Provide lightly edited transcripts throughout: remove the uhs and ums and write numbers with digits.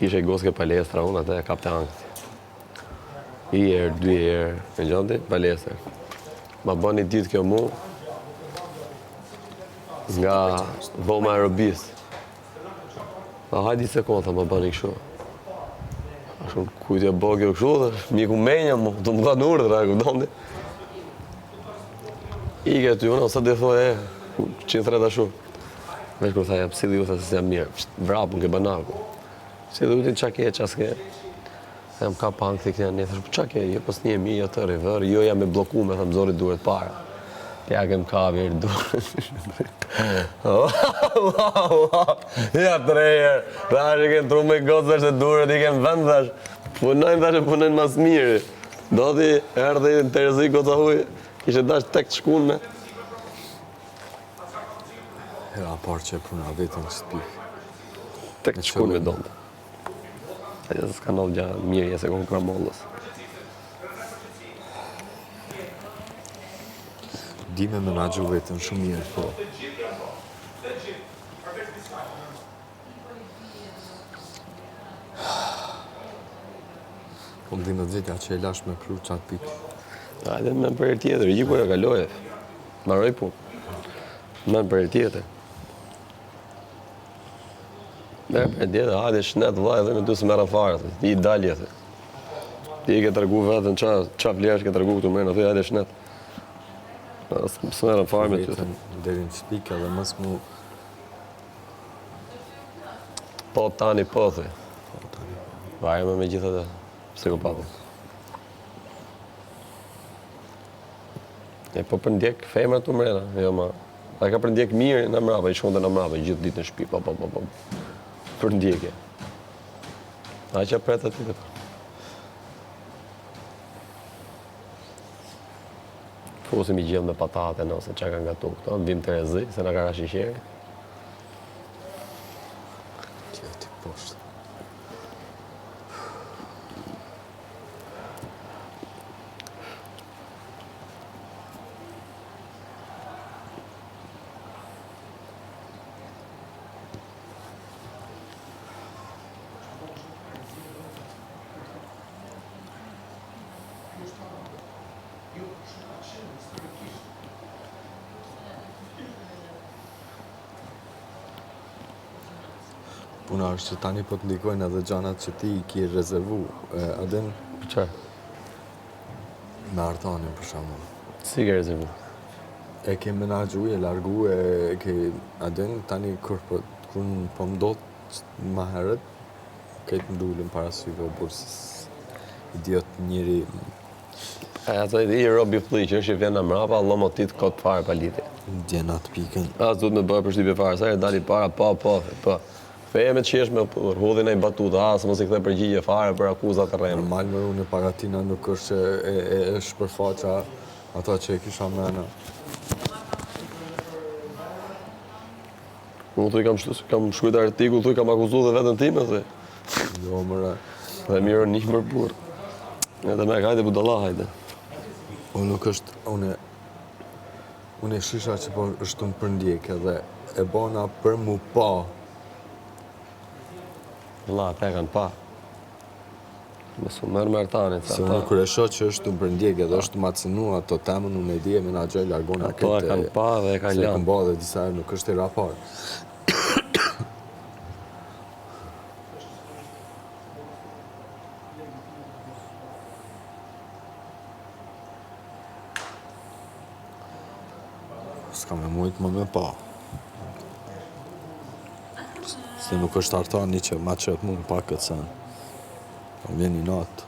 Kishe goske palestra, unë atë e kapte angti. I herë, 2 herë, në gjandi, palestra. Ma bën një ditë kjo mu, nga dhoma aerobis. A hajdi se konta, ma bën një kështu. Ashtu kujtja bo kjo kështu, dhe miku menja mu, të më dha në urdhra, kuptondi. Ike ty, unë, ose dhe thoi, që thret ashtu. Vesh kur tha, jam si dhe ju, se jam mirë, vrapën ke banaku. Si dhe utin qa ke, qa s'ke. Jam ka pang të këtja një, thashë, qa ke, jo pas një mi, jo të rivër, jo jam e bloku me, thëmë zorit duhet para. Ja kem kavi e duhet. Ja të rejer, thash i kem tru me gocë është e duhet, i kem vend, thash, punojnë mas mirë. Do t'i erdhe në Terezi, goca huj, ishe dash tek të shkun me. Hera parë që e puna vetën në shtëpik. Tek të shkun me donë. Aja se s'ka nëllë gja mirë, se kon kramollës. Di me menagju vetën shumë mirë, po. Po më di me dhjetja që e lash me kru qatë pikë. Hajde me për herë tjetër, i kur e kaloje. Maroj pun. Me për herë tjetër. Me për herë tjetër, hajde shnet vaj dhe me du se mera farë, ti i dalje. Ti i ke tërgu vetën, qa vlerësh ke tërgu këtu mërë, hajde shnet. Së mera farë me ty. Vetën deri në spika dhe mës mu... Po tani po, thë. Vajme me gjithë të psikopatët. E po për ndjek femra të mrena, jo ma. A ka për ndjek mirë në mrapa, i shkonte në mrapa, gjithë ditë në shpi, po. Për ndjekje. A që apret ati të për. Fosim i gjithë me patate, nëse që ka nga tu këto, vim të rezi, se në ka rashi sheri. Tjeti poshtë. Puna është që tani po të ndikojnë edhe gjanat që ti i ki rezervu. Adin Qa? me Artanin për shembull. Si ke rezervu? E ke menagju, e largu, e ke adin tani kur po m'dot ma herët, këtë m'dullin para syve o bursës. Idiot njëri... Ato i robi fli që është i vjen në mrapa, Allah më tit këtë fare paliti. Djena të pikën. As du të me bëjë për shtypje fare, sa e dali para, po. Feje me të qesh me hodhin e i batut, asë mos i këthe përgjigje fare për akuzat të rremë. Normal më unë para tina nuk është që e shpërfaqa ata që e kisha mena. Unë thuj kam shkujt artikull, thuj kam akuzu dhe vetën time, thuj. Jo, mëre. Dhe mirë një mërë burë. Edhe me hajde budalla, hajde. Unë nuk është, unë e shisha që po është të më përndjek edhe e bona për mu pa. La, te kanë pa. Mësë mërë me Artanit. Se unë kër e shoh që është të më përndjek edhe është të macinu ato temën, unë e di e me nga gjoj largona Ato e kanë pa dhe e kanë Se lanë. kanë ba dhe disa herë nuk është e rapar. S'ka me mujtë më me pa. Se nuk është Artani që ma qëtë mu më pak këtë sen. Po vjen një natë.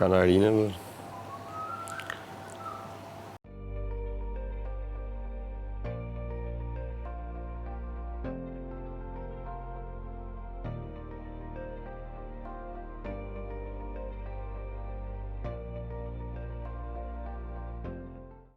Kanarinë, bërë.